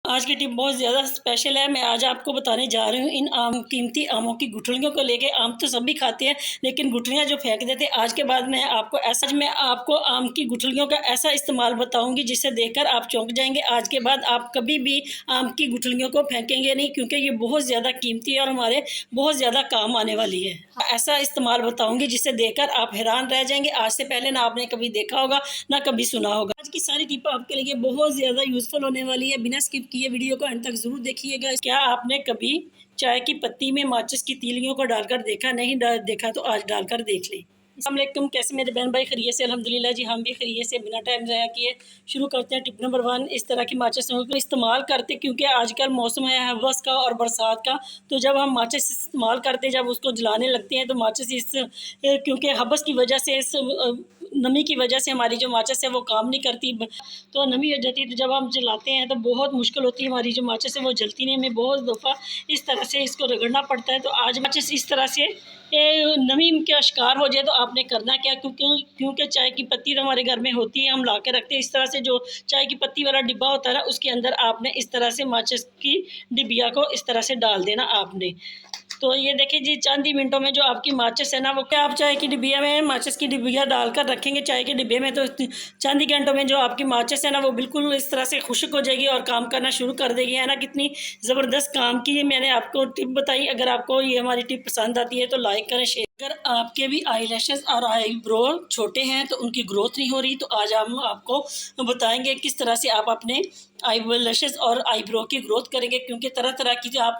आज की टिप बहुत ज़्यादा स्पेशल है। मैं आज आपको बताने जा रही हूँ इन कीमती आमों की गुठलियों को लेके। आम तो सभी खाते हैं, लेकिन गुठलियाँ जो फेंक देते हैं। आज के बाद मैं आपको आम की गुठलियों का ऐसा इस्तेमाल बताऊंगी जिसे देखकर आप चौंक जाएंगे। आज के बाद आप कभी भी आम की गुठलियों को फेंकेंगे नहीं, क्योंकि ये बहुत ज़्यादा कीमती है और हमारे बहुत ज़्यादा काम आने वाली है। ऐसा इस्तेमाल बताऊंगी जिसे देखकर आप हैरान रह जाएंगे। आज से पहले ना आपने कभी देखा होगा ना कभी सुना होगा। आज की सारी टिप आपके लिए बहुत ज़्यादा यूजफुल होने वाली है। बिना स्किप किए वीडियो को अंत तक जरूर देखिएगा। क्या आपने कभी चाय की पत्ती में माचिस की तीलियों को डालकर देखा? नहीं देखा तो आज डालकर देख लें। अस्सलाम वालेकुम, कैसे मेरे बहन भाई? खैरियत से? अल्हम्दुलिल्लाह जी, हम भी खैरियत से। बिना टाइम ज़ाया किए शुरू करते हैं। टिप नंबर 1, इस तरह की माचिस को इस्तेमाल करते, क्योंकि आजकल मौसम है हवस का और बरसात का। तो जब हम माचिस इस्तेमाल करते, जब उसको जलाने लगते हैं तो माचिस क्योंकि हवस की वजह से, इस नमी की वजह से हमारी जो माचिस है वो काम नहीं करती, तो नमी हो जाती है। तो जब हम जलाते हैं तो बहुत मुश्किल होती है, हमारी जो माचिस है वो जलती नहीं। हमें बहुत दफ़ा इस तरह से इसको रगड़ना पड़ता है। तो आज माचिस इस तरह से नमी का शिकार हो जाए तो आपने करना क्या, क्योंकि चाय की पत्ती तो हमारे घर में होती है, हम ला के रखते हैं। इस तरह से जो चाय की पत्ती वाला डिब्बा होता है ना, उसके अंदर आपने इस तरह से माचिस की डिबिया को इस तरह से डाल देना आपने। तो ये देखिए जी, चंद ही मिनटों में जो आपकी माचिस है ना, वो क्या आप चाय की डिबिया में माचिस की डिबिया डालकर रखेंगे चाय के डिब्बे में, तो चंद ही घंटों में जो आपकी माचिस है ना वो बिल्कुल इस तरह से खुश्क हो जाएगी और काम करना शुरू कर देगी। है ना, कितनी ज़बरदस्त काम की मैंने आपको टिप बताई। अगर आपको ये हमारी टिप पसंद आती है तो लाइक करें, शेयर। अगर आपके भी आई लैशेज़ और आईब्रो छोटे हैं तो उनकी ग्रोथ नहीं हो रही, तो आज हम आपको बताएंगे किस तरह से आप अपने आई लैशेज़ और आईब्रो की ग्रोथ करेंगे। क्योंकि तरह तरह की जो आप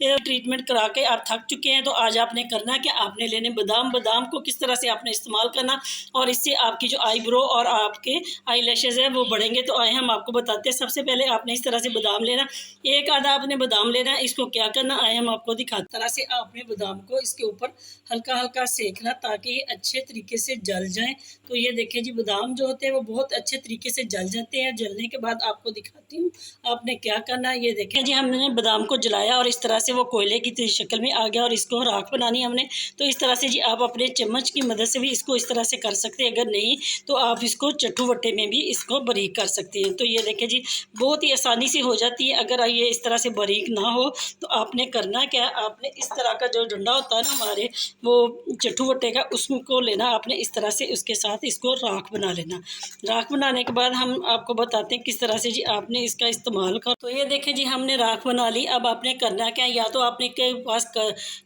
ट्रीटमेंट करा के आप थक चुके हैं, तो आज आपने करना क्या, आपने लेने बादाम को किस तरह से आपने इस्तेमाल करना और इससे आपकी जो आईब्रो और आपके आई लैशेज़ है वो बढ़ेंगे। तो आए हम आपको बताते हैं। सबसे पहले आपने इस तरह से बादाम लेना, एक आधा आपने बादाम लेना है। इसको क्या करना, आए हम आपको दिखाते। तरह से आपने बादाम को इसके ऊपर हल्का हल्का सेकना ताकि ये अच्छे तरीके से जल जाएं। तो ये देखिए जी, बादाम जो होते हैं वो बहुत अच्छे तरीके से जल जाते हैं। जलने के बाद आपको दिखाती हूँ आपने क्या करना है। ये देखें जी, हमने बादाम को जलाया और इस तरह से वो कोयले की शक्ल में आ गया और इसको राख बनानी हमने। तो इस तरह से जी आप अपने चम्मच की मदद से भी इसको इस तरह से कर सकते हैं। अगर नहीं तो आप इसको चट्टू वट्टे में भी इसको बारीक कर सकते हैं। तो ये देखें जी, बहुत ही आसानी से हो जाती है। अगर ये इस तरह से बारीक ना हो तो आपने करना क्या, आपने इस तरह का जो डंडा होता है ना हमारे, वो चट्टू वट्टे का, उसको लेना आपने इस तरह से, उसके साथ इसको राख बना लेना। राख बनाने के बाद हम आपको बताते हैं किस तरह से जी आपने इसका इस्तेमाल कर। तो ये देखें जी, हमने राख बना ली। अब आपने करना क्या, या तो आपने के पास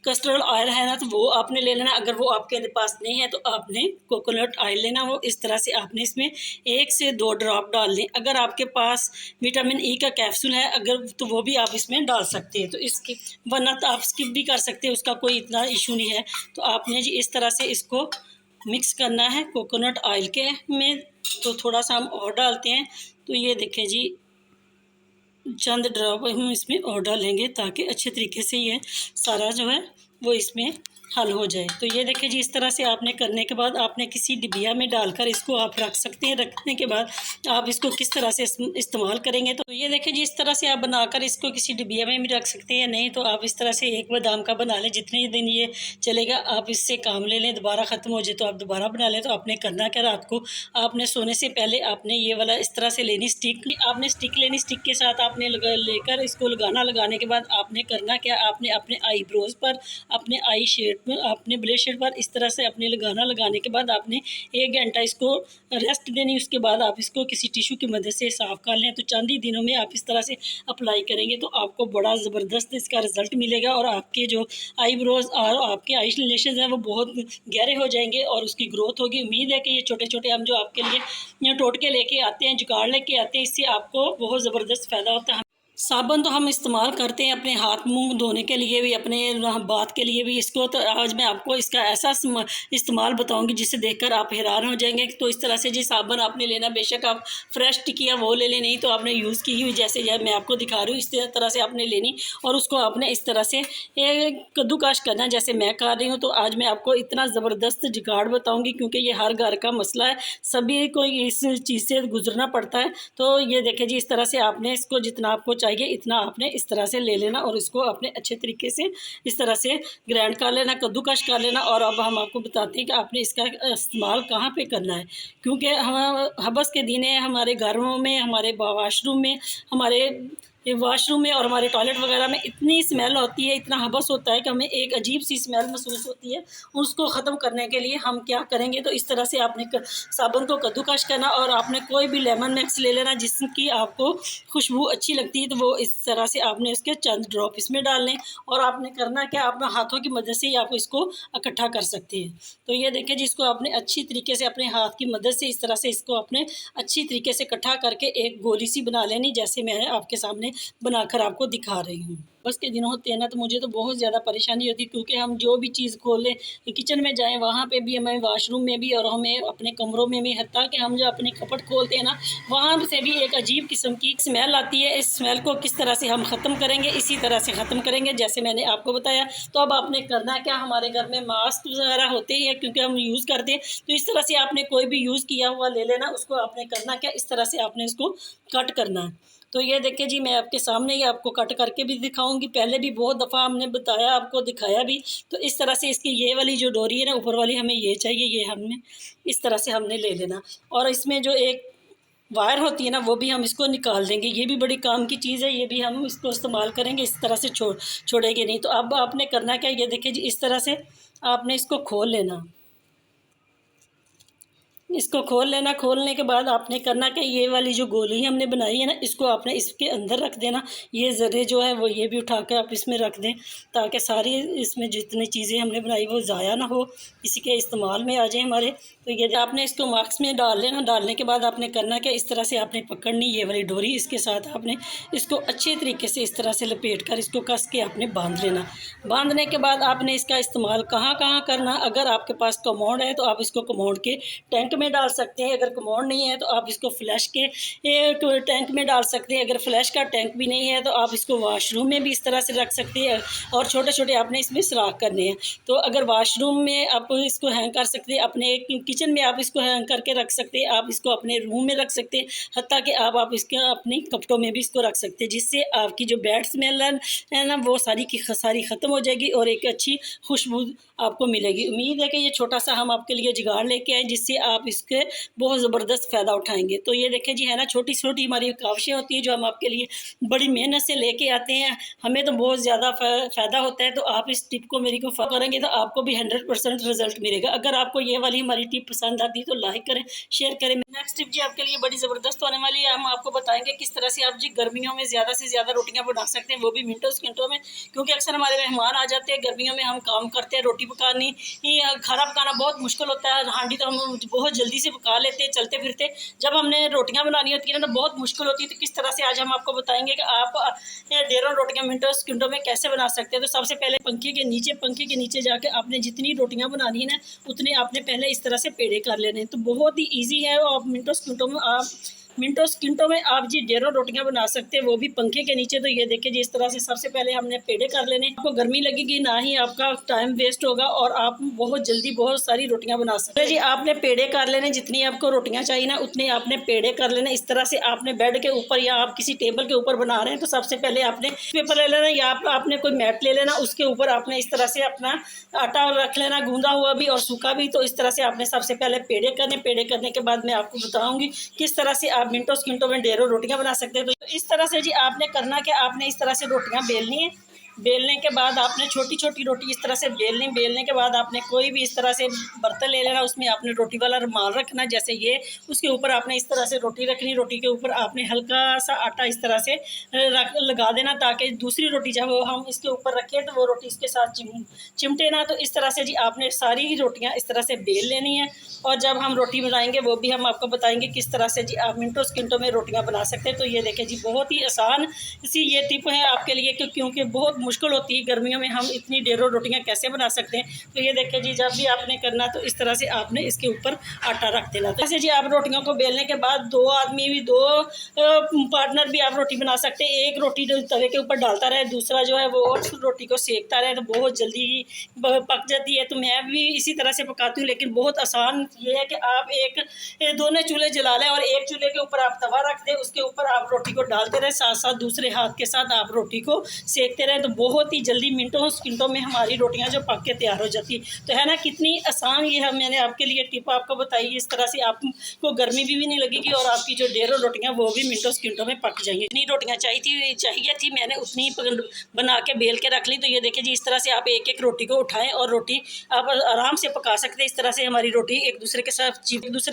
कस्टर्ड ऑयल है ना तो वो आपने ले लेना। अगर वो आपके पास नहीं है तो आपने कोकोनट ऑयल लेना। वो इस तरह से आपने इसमें 1 से 2 ड्रॉप डाल लें। अगर आपके पास विटामिन ई का कैप्सूल है अगर, तो वो भी आप इसमें डाल सकते हैं। तो इसकी वरना तो आप स्किप भी कर सकते हैं, उसका कोई इतना इशू नहीं है। तो आपने जी इस तरह से इसको मिक्स करना है कोकोनट ऑयल के में। तो थोड़ा सा हम और डालते हैं। तो ये देखें जी, चंद ड्रॉप हम इसमें और डालेंगे ताकि अच्छे तरीके से ये सारा जो है वो इसमें हल हो जाए। तो ये देखिए जी, इस तरह से आपने करने के बाद आपने किसी डिबिया में डालकर इसको आप रख सकते हैं। रखने के बाद आप इसको किस तरह से इस्तेमाल करेंगे, तो ये देखिए जी, इस तरह से आप बनाकर इसको किसी डिबिया में भी रख सकते हैं। नहीं तो आप इस तरह से एक बादाम का बना लें, जितने दिन ये चलेगा आप इससे काम ले लें। दोबारा ख़त्म हो जाए तो आप दोबारा बना लें। तो आपने करना क्या, रात को आपने सोने से पहले आपने ये वाला इस तरह से लेनी स्टिक, आपने स्टिक लेनी। स्टिक के साथ आपने लेकर इसको लगाने के बाद आपने करना क्या, आपने अपने आईब्रोज पर, अपने आई शेड में, अपने ब्लेड शेड पर इस तरह से अपने लगाने के बाद आपने 1 घंटा इसको रेस्ट देनी। उसके बाद आप इसको किसी टिश्यू की मदद से साफ़ कर लें। तो चंद ही दिनों में आप इस तरह से अप्लाई करेंगे तो आपको बड़ा ज़बरदस्त इसका रिज़ल्ट मिलेगा और आपके जो आईब्रोज और आपके आई लैशेज़ हैं वो बहुत गहरे हो जाएंगे और उसकी ग्रोथ होगी। उम्मीद है कि ये छोटे छोटे हम जो आपके लिए टोटके लेके आते हैं, जुगाड़ लेके आते हैं, इससे आपको बहुत ज़बरदस्त फ़ायदा होता है। साबुन तो हम इस्तेमाल करते हैं अपने हाथ मुंह धोने के लिए भी, अपने बात के लिए भी। इसको तो आज मैं आपको इसका ऐसा इस्तेमाल बताऊंगी जिसे देखकर आप हैरान हो जाएंगे। तो इस तरह से जी साबुन आपने लेना, बेशक आप फ्रेश टिकिया वो ले लें, नहीं तो आपने यूज़ की हुई जैसे मैं आपको दिखा रही हूँ इस तरह से आपने लेनी और उसको आपने इस तरह से कद्दूकश करना जैसे मैं कर रही हूँ। तो आज मैं आपको इतना ज़बरदस्त जुगाड़ बताऊँगी क्योंकि ये हर घर का मसला है, सभी को इस चीज़ से गुजरना पड़ता है। तो ये देखें जी, इस तरह से आपने इसको जितना आपको चाहिए इतना आपने इस तरह से ले लेना और इसको अपने अच्छे तरीके से इस तरह से ग्राइंड कर लेना, कद्दूकश कर लेना। और अब हम आपको बताते हैं कि आपने इसका इस्तेमाल कहाँ पे करना है, क्योंकि हम हबस के दिन है, हमारे घरों में, हमारे वॉशरूम में, हमारे ये वॉशरूम में और हमारे टॉयलेट वगैरह में इतनी स्मेल होती है, इतना हबस होता है कि हमें एक अजीब सी स्मेल महसूस होती है। उसको ख़त्म करने के लिए हम क्या करेंगे, तो इस तरह से आपने साबुन को कद्दूकश करना और आपने कोई भी लेमन मैक्स ले लेना जिसकी आपको खुशबू अच्छी लगती है, तो वो इस तरह से आपने उसके चंद ड्रॉप इसमें डालने और आपने करना क्या, अपने हाथों की मदद से ही आप इसको इकट्ठा कर सकते हैं। तो ये देखिए जिसको आपने अच्छी तरीके से अपने हाथ की मदद से इस तरह से इसको अपने अच्छी तरीके से इकट्ठा करके एक गोली सी बना लेनी, जैसे मैं आपके सामने बनाकर आपको दिखा रही हूँ। बस के दिन होते हैं ना, तो मुझे तो बहुत ज़्यादा परेशानी होती है, क्योंकि हम जो भी चीज़ खोलें, किचन में जाएं वहाँ पे भी, हमें वॉशरूम में भी और हमें अपने कमरों में भी, हत्ता कि हम जो अपने कपड़ खोलते हैं ना, वहाँ से भी एक अजीब किस्म की स्मेल आती है। इस स्मेल को किस तरह से हम ख़त्म करेंगे, इसी तरह से ख़त्म करेंगे जैसे मैंने आपको बताया। तो अब आपने करना क्या, हमारे घर में मास्क वगैरह होते ही है क्योंकि हम यूज़ करते हैं, तो इस तरह से आपने कोई भी यूज़ किया हुआ ले लेना, उसको आपने करना क्या, इस तरह से आपने इसको कट करना है। तो ये देखिए जी, मैं आपके सामने ही आपको कट करके भी दिखाऊंगी, पहले भी बहुत दफ़ा हमने बताया, आपको दिखाया भी। तो इस तरह से इसकी ये वाली जो डोरी है ना, ऊपर वाली हमें ये चाहिए, ये हमने इस तरह से हमने ले लेना। और इसमें जो एक वायर होती है ना, वो भी हम इसको निकाल देंगे। ये भी बड़ी काम की चीज़ है, ये भी हम इसको इस्तेमाल करेंगे, इस तरह से छोड़ेंगे नहीं। तो अब आपने करना क्या, ये देखिए जी, इस तरह से आपने इसको खोल लेना। इसको खोल लेना। खोलने के बाद आपने करना कि ये वाली जो गोली हमने बनाई है ना, इसको आपने इसके अंदर रख देना। ये ज़रे जो है वो ये भी उठा कर आप इसमें रख दें, ताकि सारी इसमें जितनी चीज़ें हमने बनाई वो ज़ाया ना हो, इसी के इस्तेमाल में आ जाए हमारे। तो ये आपने इसको मास्क में डाल लेना। डालने के बाद आपने करना क्या, इस तरह से आपने पकड़नी ये वाली डोरी, इसके साथ आपने इसको अच्छे तरीके से इस तरह से लपेट कर इसको कस के आपने बांध लेना। बांधने के बाद आपने इसका इस्तेमाल कहाँ कहाँ करना, अगर आपके पास कमोड है तो आप इसको कमोड के टैंक में डाल सकते हैं, अगर कमोड नहीं है तो आप इसको फ्लैश के टैंक में डाल सकते हैं। अगर फ्लैश का टैंक भी नहीं है तो आप इसको वॉशरूम में भी इस तरह से रख सकते हैं, और छोटे छोटे आपने इसमें सुराख करने हैं। तो अगर वॉशरूम में आप इसको हैंग कर सकते हैं, अपने किचन में आप इसको हैंग करके रख सकते हैं, आप इसको अपने रूम में रख सकते हैं, हत्ता कि आप इसका अपने कपड़ों में भी इसको रख सकते हैं, जिससे आपकी जो बैड स्मेल है ना, वो सारी की सारी ख़त्म हो जाएगी और एक अच्छी खुशबू आपको मिलेगी। उम्मीद है कि ये छोटा सा हम आपके लिए जुगाड़ लेके आए, जिससे आप इसके बहुत ज़बरदस्त फ़ायदा उठाएंगे। तो ये देखें जी, है ना, छोटी छोटी हमारी काविशें होती हैं जो हम आपके लिए बड़ी मेहनत से लेके आते हैं, हमें तो बहुत ज़्यादा फ़ायदा होता है। तो आप इस टिप को मेरी को फॉलो करेंगे तो आपको भी 100% रिजल्ट मिलेगा। अगर आपको ये वाली हमारी टिप पसंद आती है तो लाइक करें, शेयर करें। नेक्स्ट टिप जी आपके लिए बड़ी ज़बरदस्त होने वाली है। हम आपको बताएंगे किस तरह से आप जी गर्मियों में ज़्यादा से ज़्यादा रोटियाँ बना सकते हैं, वो भी मिनटों सेकंडों में, क्योंकि अक्सर हमारे मेहमान आ जाते हैं गर्मियों में, हम काम करते हैं, रोटी पकानी, खाना पकाना बहुत मुश्किल होता है। हांडी तो हम बहुत जल्दी से पका लेते हैं चलते फिरते, जब हमने रोटियां बनानी होती है ना तो बहुत मुश्किल होती है। तो किस तरह से आज हम आपको बताएंगे कि आप ढेरों रोटियां मिनटों सेकंडों में कैसे बना सकते हैं। तो सबसे पहले पंखे के नीचे जाके आपने जितनी रोटियां बनानी है ना, उतने आपने पहले इस तरह से पेड़े कर लेने हैं। तो बहुत ही ईजी है, और मिनटों सेकंडों में आप जी ढेरों रोटियां बना सकते हैं, वो भी पंखे के नीचे। तो ये देखिए जी, इस तरह से सबसे पहले हमने पेड़े कर लेने। आपको गर्मी लगेगी ना, ही आपका टाइम वेस्ट होगा, और आप बहुत जल्दी बहुत सारी रोटियां बना सकते हैं। जी आपने पेड़े कर लेने, जितनी आपको रोटियां चाहिए ना उतनी आपने पेड़े कर लेने। इस तरह से आपने बेड के ऊपर या आप किसी टेबल के ऊपर बना रहे हैं तो सबसे पहले आपने पेपर ले लेना, या आपने कोई मैट ले लेना, उसके ऊपर आपने इस तरह से अपना आटा रख लेना, गूंदा हुआ भी और सूखा भी। तो इस तरह से आपने सबसे पहले पेड़े करने। पेड़े करने के बाद मैं आपको बताऊंगी किस तरह से आप मिनटों सेकंडों में ढेरों रोटियां बना सकते हैं। तो इस तरह से जी आपने करना कि आपने इस तरह से रोटियां बेलनी है। बेलने के बाद आपने छोटी छोटी रोटी इस तरह से बेलनी। बेलने के बाद आपने कोई भी इस तरह से बर्तन ले लेना, उसमें आपने रोटी वाला रुमाल रखना जैसे ये, उसके ऊपर आपने इस तरह से रोटी रखनी। रोटी के ऊपर आपने हल्का सा आटा इस तरह से लगा देना, ताकि दूसरी रोटी जब हम इसके ऊपर रखें तो वो रोटी इसके साथ चिमटे ना। तो इस तरह से जी आपने सारी रोटियां इस तरह से बेल लेनी है, और जब हम रोटी बनाएंगे वो भी हम आपको बताएंगे किस तरह से जी आप मिनटों सेकंडों में रोटियां बना सकते हैं। तो ये देखें जी, बहुत ही आसान सी ये टिप है आपके लिए, क्योंकि बहुत मुश्किल होती है गर्मियों में हम इतनी ढेरों रोटियां कैसे बना सकते हैं। तो ये देखिए जी, जब भी आपने करना तो इस तरह से आपने इसके ऊपर आटा रख देना। तो ऐसे जी आप रोटियों को बेलने के बाद दो आदमी भी, दो पार्टनर भी आप रोटी बना सकते हैं। एक रोटी तवे के ऊपर डालता रहे, दूसरा जो है वो रोटी को सेकता रहे, तो बहुत जल्दी पक जाती है। तो मैं भी इसी तरह से पकाती हूँ, लेकिन बहुत आसान ये है कि आप दोनों चूल्हे जला लें और एक चूल्हे के ऊपर आप तवा रख दें, उसके ऊपर आप रोटी को डालते रहे, साथ साथ दूसरे हाथ के साथ आप रोटी को सेकते रहे। तो बहुत ही जल्दी मिनटों सेकंडों में हमारी रोटियां जो पक के तैयार हो जाती है। तो है ना कितनी आसान ये है, मैंने आपके लिए टिप आपको बताई। इस तरह से आपको गर्मी भी नहीं लगेगी और आपकी जो ढेरों रोटियां वो भी मिनटों सेकंडों में पक जाएंगी। इतनी रोटियां चाहिए थी मैंने उतनी बना के बेल के रख ली। तो ये देखिए जी, इस तरह से आप एक एक रोटी को उठाएं और रोटी आप आराम से पका सकते हैं। इस तरह से हमारी रोटी एक दूसरे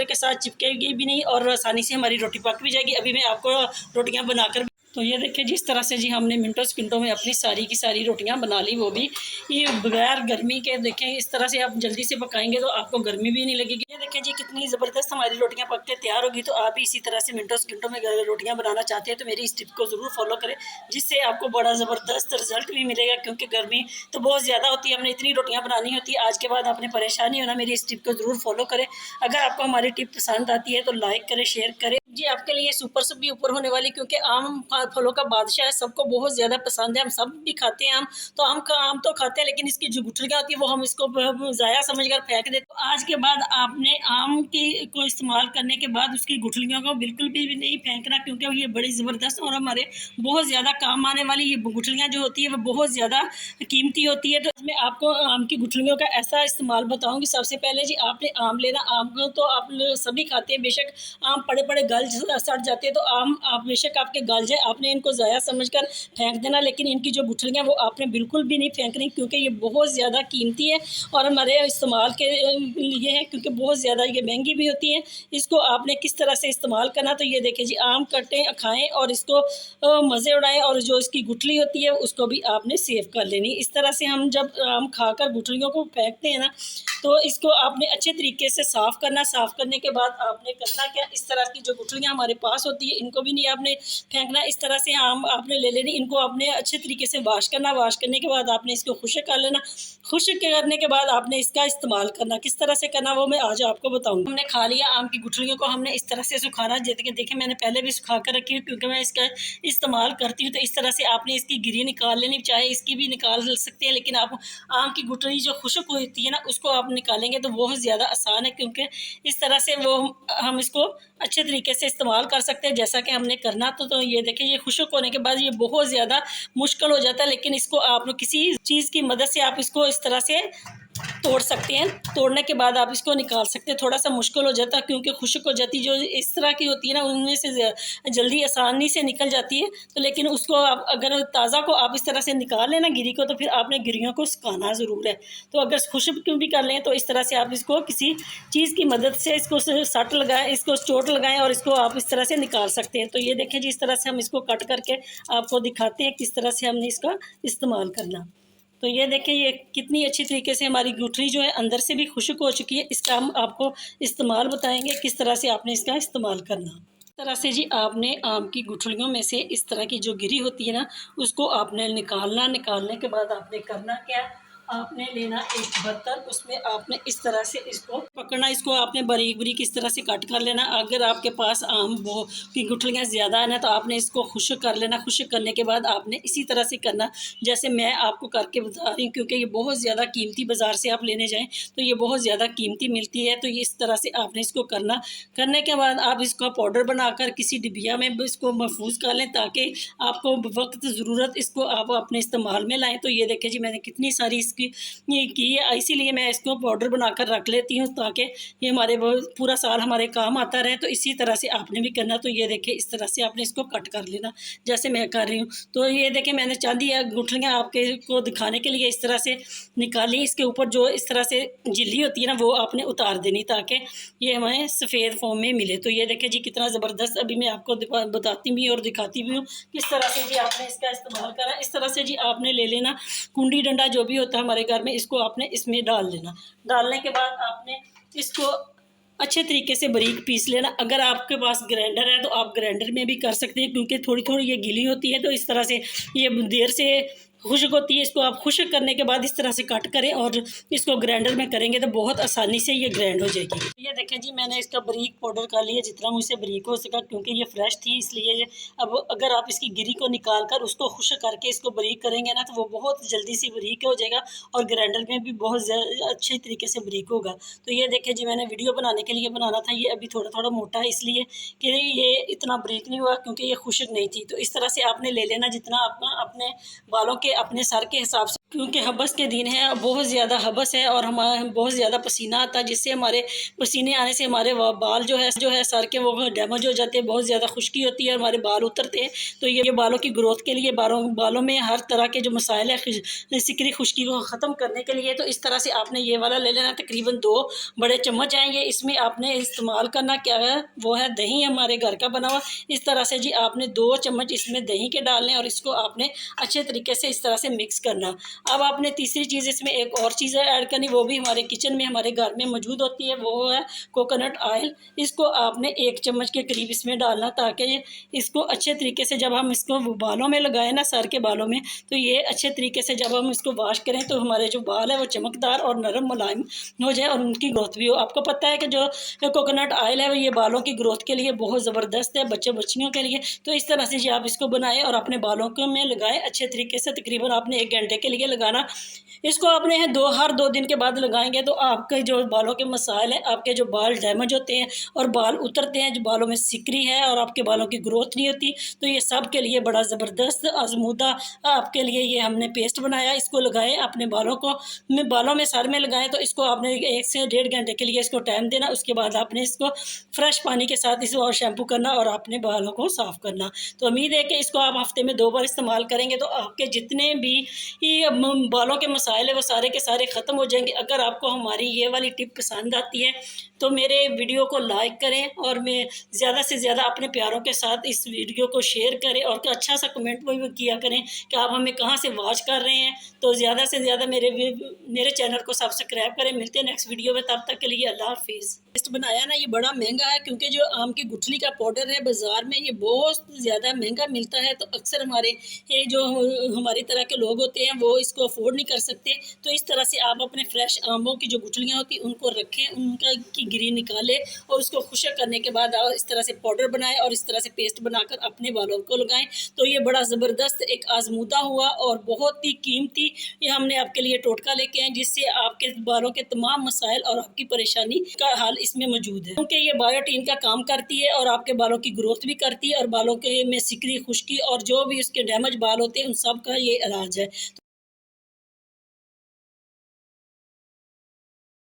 के साथ चिपकेगी भी नहीं और आसानी से हमारी रोटी पक भी जाएगी। अभी मैं आपको रोटियां बनाकर, तो ये देखिए जिस तरह से जी हमने मिनटों सेकंडों में अपनी सारी की सारी रोटियां बना ली, वो भी ये बगैर गर्मी के। देखें इस तरह से आप जल्दी से पकाएंगे तो आपको गर्मी भी नहीं लगेगी। ये देखें जी कितनी ज़बरदस्त हमारी रोटियां पक के तैयार होगी। तो आप भी इसी तरह से मिनटों सेकंडों में रोटियां बनाना चाहते हैं तो मेरी इस टिप को ज़रूर फॉलो करें, जिससे आपको बड़ा ज़बरदस्त रिजल्ट भी मिलेगा। क्योंकि गर्मी तो बहुत ज़्यादा होती है, हमने इतनी रोटियाँ बनानी होती है। आज के बाद आपने परेशानी होना, मेरी इस टिप को ज़रूर फॉलो करें। अगर आपको हमारी टिप पसंद आती है तो लाइक करें, शेयर करें। जी आपके लिए सुपर से भी ऊपर होने वाली, क्योंकि आम फलों का बादशाह है, सबको बहुत ज़्यादा पसंद है, हम सब भी खाते हैं। आम तो खाते हैं, लेकिन इसकी जो गुठलियाँ होती है वो हम इसको ज़ाया समझकर फेंक देते हैं। आज के बाद आपने आम को इस्तेमाल करने के बाद उसकी गुठलियों को बिल्कुल भी नहीं फेंकना, क्योंकि ये बड़ी ज़बरदस्त और हमारे बहुत ज़्यादा काम आने वाली ये गुठलियाँ जो होती है वो बहुत ज़्यादा कीमती होती है। तो मैं आपको आम की गुठलियों का ऐसा इस्तेमाल बताऊँगी। सबसे पहले जी आपने आम लेना। आम को तो आप सभी खाते हैं, बेशक आम पड़े पड़े गल सड़ जाते हैं तो आम आप बेशक आपके गल जाए, आपने इनको ज़ाया समझकर फेंक देना। लेकिन इनकी जो गुठलियाँ वो आपने बिल्कुल भी नहीं फेंकनी, क्योंकि ये बहुत ज़्यादा कीमती है और हमारे इस्तेमाल के लिए है, क्योंकि बहुत ज़्यादा ये महंगी भी होती है। इसको आपने किस तरह से इस्तेमाल करना, तो ये देखिए जी आम कटें, खाएँ और इसको मज़े उड़ाएँ, और जो इसकी गुठली होती है उसको भी आपने सेव कर लेनी। इस तरह से हम जब आम खाकर गुठलियों को फेंकते हैं ना, तो इसको आपने अच्छे तरीके से साफ़ करना। साफ़ करने के बाद आपने करना क्या, इस तरह की जो गुठलियाँ हमारे पास होती है इनको भी नहीं आपने फेंकना। इस तरह से आम आपने ले लेनी, इनको आपने अच्छे तरीके से वॉश करना। वॉश करने के बाद आपने इसको खुश्क कर लेना। खुश्क करने के बाद आपने इसका इस्तेमाल करना। किस तरह से करना वो मैं आज आपको बताऊँगी। हमने खा लिया आम की गुठलियों को, हमने इस तरह से सुखाना। देखें मैंने पहले भी सुखा कर रखी है, क्योंकि मैं इसका इस्तेमाल करती हूँ। तो इस तरह से आपने इसकी गिरी निकाल लेनी, चाहे इसकी भी निकाल सकते हैं, लेकिन आप आम की गुठली जो खुश्क होती है ना उसको आप निकालेंगे तो बहुत ज़्यादा आसान है, क्योंकि इस तरह से वो हम इसको अच्छे तरीके से इस्तेमाल कर सकते हैं जैसा कि हमने करना। तो ये देखें ये खुश्क होने के बाद ये बहुत ज़्यादा मुश्किल हो जाता है, लेकिन इसको आप किसी चीज़ की मदद से आप इसको इस तरह से तोड़ सकते हैं। तोड़ने के बाद आप इसको निकाल सकते हैं। थोड़ा सा मुश्किल हो जाता है क्योंकि खुश्क हो जाती, जो इस तरह की होती है ना उनमें से जल्दी आसानी से निकल जाती है। तो लेकिन उसको आप अगर ताज़ा को आप इस तरह से निकाल लेना गिरी को, तो फिर आपने गिरियों को सुखाना ज़रूर है। तो अगर खुश्क क्यों भी कर लें तो इस तरह से आप इसको किसी चीज़ की मदद से इसको सट लगाएं, इसको चोट लगाएं और इसको आप इस तरह से निकाल सकते हैं। तो ये देखें जी इस तरह से हम इसको कट करके आपको दिखाते हैं किस तरह से हमने इसका इस्तेमाल करना। तो ये देखें ये कितनी अच्छी तरीके से हमारी गुठली जो है अंदर से भी खुश्क हो चुकी है। इसका हम आपको इस्तेमाल बताएंगे किस तरह से आपने इसका इस्तेमाल करना। इस तरह से जी आपने आम की गुठलियों में से इस तरह की जो गिरी होती है ना उसको आपने निकालना। निकालने के बाद आपने करना क्या, आपने लेना एक बर्तन, उसमें आपने इस तरह से इसको पकड़ना। इसको आपने बारीक बारीक इस तरह से कट कर लेना। अगर आपके पास आम वो की गुठलियाँ ज़्यादा है ना तो आपने इसको खुश्क कर लेना। खुश्क करने के बाद आपने इसी तरह से करना जैसे मैं आपको करके बता रही हूँ, क्योंकि ये बहुत ज़्यादा कीमती, बाज़ार से आप लेने जाएँ तो ये बहुत ज़्यादा कीमती मिलती है। तो ये इस तरह से आपने इसको करना। करने के बाद आप इसका पाउडर बनाकर किसी डिबिया में इसको महफूज कर लें, ताकि आपको वक्त ज़रूरत इसको आप अपने इस्तेमाल में लाएँ। तो ये देखें जी मैंने कितनी सारी की है, इसीलिए मैं इसको पाउडर बनाकर रख लेती हूँ ताकि ये हमारे पूरा साल हमारे काम आता रहे। तो इसी तरह से आपने भी करना। तो ये देखें इस तरह से आपने इसको कट कर लेना जैसे मैं कर रही हूँ। तो ये देखें मैंने चांदी या गुठलियाँ आपके को दिखाने के लिए इस तरह से निकाली। इसके ऊपर जो इस तरह से झिल्ली होती है ना वो आपने उतार देनी ताकि ये हमें सफ़ेद फॉर्म में मिले। तो ये देखें जी कितना ज़बरदस्त अभी मैं आपको बताती भी और दिखाती भी हूँ किस तरह से जी आपने इसका इस्तेमाल करा। इस तरह से जी आपने ले लेना कुंडी डंडा जो भी होता है हमारे घर में, इसको आपने इसमें डाल लेना। डालने के बाद आपने इसको अच्छे तरीके से बारीक पीस लेना। अगर आपके पास ग्राइंडर है तो आप ग्राइंडर में भी कर सकते हैं, क्योंकि थोड़ी थोड़ी ये गीली होती है तो इस तरह से ये देर से खुश्क होती है। इसको आप खुश्क करने के बाद इस तरह से कट करें और इसको ग्राइंडर में करेंगे तो बहुत आसानी से ये ग्राइंड हो जाएगी। ये देखें जी मैंने इसका बारीक पाउडर कर लिया जितना मुझसे बारीक हो सका, क्योंकि ये फ्रेश थी इसलिए। अब अगर आप इसकी गिरी को निकाल कर उसको खुश्क करके इसको बारीक करेंगे ना तो वो बहुत जल्दी से बारीक हो जाएगा और ग्राइंडर में भी बहुत अच्छे तरीके से बारीक होगा। तो ये देखें जी मैंने वीडियो बनाने के लिए बनाना था, ये अभी थोड़ा थोड़ा मोटा है इसलिए कि ये इतना बारीक नहीं हुआ क्योंकि ये खुश्क नहीं थी। तो इस तरह से आपने ले लेना जितना आपका अपने बालों के अपने सर के हिसाब से, क्योंकि हबस के दिन है, बहुत ज़्यादा हबस है और हमारा बहुत ज़्यादा पसीना आता है, जिससे हमारे पसीने आने से हमारे बाल जो है सर के वो डैमेज हो जाते हैं, बहुत ज़्यादा खुश्की होती है, हमारे बाल उतरते हैं। तो ये बालों की ग्रोथ के लिए, बालों में हर तरह के जो मसाइल है सिकरी खुश्की को ख़त्म करने के लिए, तो इस तरह से आपने ये वाला ले लेना। तकरीबन 2 बड़े चम्मच आएंगे। इसमें आपने इस्तेमाल करना क्या है, वो है दही, हमारे घर का बना हुआ। इस तरह से जी आपने 2 चम्मच इसमें दही के डालने और इसको आपने अच्छे तरीके से इस तरह से मिक्स करना। अब आपने तीसरी चीज़ इसमें एक और चीज़ ऐड करनी, वो भी हमारे किचन में हमारे घर में मौजूद होती है, वो है कोकोनट ऑयल। इसको आपने 1 चम्मच के करीब इसमें डालना, ताकि इसको अच्छे तरीके से जब हम इसको बालों में लगाएं ना, सर के बालों में, तो ये अच्छे तरीके से जब हम इसको वॉश करें तो हमारे जो बाल है वो चमकदार और नरम मुलायम हो जाए और उनकी ग्रोथ भी हो। आपको पता है कि जो कोकोनट ऑयल है वो ये बालों की ग्रोथ के लिए बहुत ज़बरदस्त है, बच्चे बच्चियों के लिए। तो इस तरह से जी आप इसको बनाएं और अपने बालों को में लगाएं अच्छे तरीके से। तकरीबन आपने 1 घंटे के लिए लगाना। इसको आपने हर 2 दिन के बाद लगाएंगे तो आपके जो बालों के मसाइल हैं, आपके जो बाल डैमेज होते हैं और बाल उतरते हैं, जो बालों में सिकरी है और आपके बालों की ग्रोथ नहीं होती, तो ये सब के लिए बड़ा ज़बरदस्त आजमूदा आपके लिए ये हमने पेस्ट बनाया। इसको लगाएं अपने बालों में सर में लगाएं। तो इसको आपने 1 से 1.5 घंटे के लिए इसको टाइम देना। उसके बाद आपने इसको फ्रेश पानी के साथ इसको और शैम्पू करना और अपने बालों को साफ़ करना। तो उम्मीद है कि इसको आप हफ्ते में 2 बार इस्तेमाल करेंगे तो आपके जितने भी बालों के मसाइल है वो सारे के सारे ख़त्म हो जाएंगे। अगर आपको हमारी ये वाली टिप पसंद आती है तो मेरे वीडियो को लाइक करें और मैं ज़्यादा से ज़्यादा अपने प्यारों के साथ इस वीडियो को शेयर करें और अच्छा सा कमेंट भी किया करें कि आप हमें कहाँ से वॉच कर रहे हैं। तो ज़्यादा से ज़्यादा मेरे चैनल को सब्सक्राइब करें। मिलते हैं नेक्स्ट वीडियो में, तब तक के लिए अल्लाह हाफिज़। पेस्ट बनाया ना, ये बड़ा महंगा है, क्योंकि जो आम की गुठली का पाउडर है बाज़ार में ये बहुत ज़्यादा महंगा मिलता है। तो अक्सर ये जो हमारी तरह के लोग होते हैं वो इसको अफोर्ड नहीं कर सकते। तो इस तरह से आप अपने फ्रेश आमों की जो गुठलियाँ होती हैं उनको रखें, उनका की गिरी निकालें और उसको खुशक करने के बाद इस तरह से पाउडर बनाएं और इस तरह से पेस्ट बनाकर अपने बालों को लगाएं। तो ये बड़ा ज़बरदस्त एक आजमूदा हुआ और बहुत ही कीमती ये हमने आपके लिए टोटका लेके आए, जिससे आपके बालों के तमाम मसाइल और आपकी परेशानी का हल इसमें मौजूद है। क्योंकि ये बायोटीन का काम करती है और आपके बालों की ग्रोथ भी करती है और बालों के में सिकरी खुश्की और जो भी उसके डैमेज बाल होते हैं उन सब का ये इलाज है।